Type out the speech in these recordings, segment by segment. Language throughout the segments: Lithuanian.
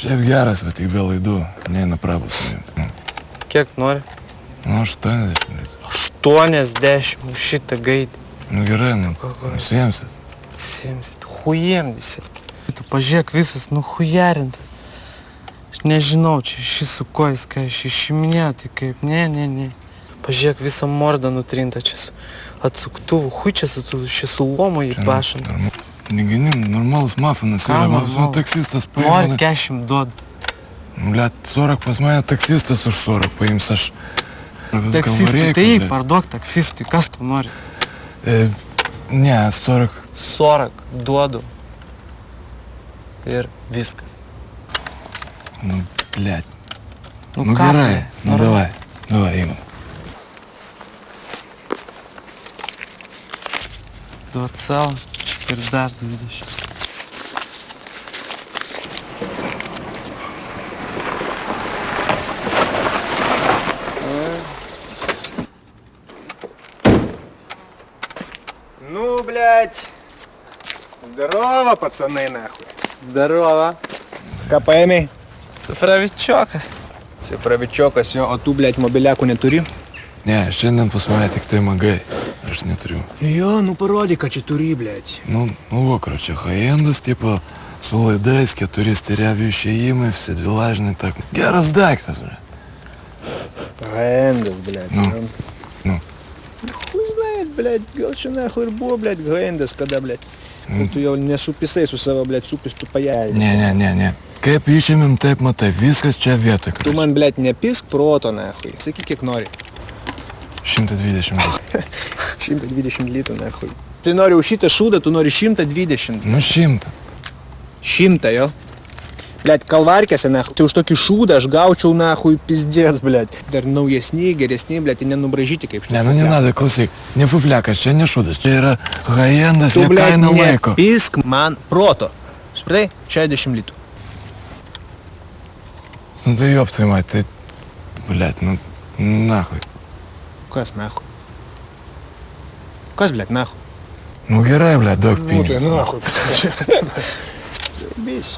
Šiaip geras, bet tik be laidų. Neina prabus nuimti. Nu. Kiek nori? Nu, 80 litų. 80 už šitą gaidį. Nu gerai, nu, nusiemsit. Simsit, hujemdysi. Tu pažiūrėk visas, nu hujarinta. Aš nežinau, čia šis su kojais, ką aš išiminėjau, tai kaip, ne. Pažiūrėk, visą mordą nutrinta čia su atsuktuvu, hui čia su lomu jį pašana. Negini, normalus mafinas yra, nu, taksistas paima. Nori 40 duodu. Blet, 40 pas mane taksistas už 40 paims, aš... Taksistui, tai jį parduok taksistui, kas tu nori? Ne, 40. 40 duodu. Ir viskas. Nu, blet. Nu, gerai, nu, davai, ima. Duot savo ir dar 20. Ну, блядь. Здорово, пацаны, нахуй. Здорово. Ką paėmei? Cifravičiokas. Cifravičiokas, jo, o tu, blядь, mobiliakų neturi? Ne, šiandien pas mane tik tai magai. Aš neturiu. Jo, nu parodyk, kad čia turi, blядь. Ну, короче, хай-энdas, типа, su laidais, 4 steriavių išėjimai, visi dvilažiniai, так. Geras daiktas, блядь. Гаендас, блядь. Ну. Хуй знает, блядь, gal čia nahуй ir buvo, blядь, Гаендас, kada, blядь. Tu jau nesupisai su savo, blядь, supis tu pajai. Ne. Kaip išėmėm, taip matai, viskas čia vietoj. Tu man, blядь, nepisk proto, nahуй. Sakyk, kiek nori. 120 litų. 120 litų, nahуй. Tai nori už šitą šūdą, tu nori 120. Nu, 100. 100, jo? Блядь, kalvarkėse, nahуй. Tai už tokį šūdą aš gaučiau, nahуй, pizdės, blядь. Dar naujesni, geresni, blядь, nenubražyti kaip šitą. Ne, nu nenada, klausyk. Ne fufliakas, čia ne šūdas. Čia yra high-endas, jie kaina laiko. Tu, blядь, nepisk man proto. Supratai? 60 litų. Nu, tai joptai, mai, tai... Blядь, nu, nahуй. Kas, nahуй? Kas, blядь, nahуй? Nu, gerai, blядь, daug pinigų. Nu, tai nahуй. Zaibys.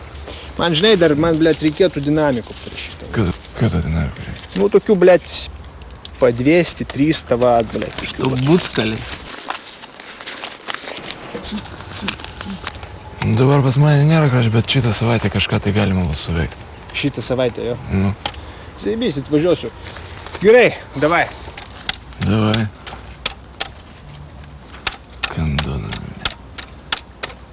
Man, žinai, dar man, blядь, reikėtų dinamikų parašyti. Ką ta dinamika reikia? Nu, tokių, blядь, po 200-300 vat, blядь. Tu buckali. Nu, dabar pas mane nėra kažkaip, bet šitą savaitę kažką tai galima bus suveikti. Šitą savaitę, jo? Nu. Zaibys, atvažiuosiu. Gerai, davai. Давай. Кандона.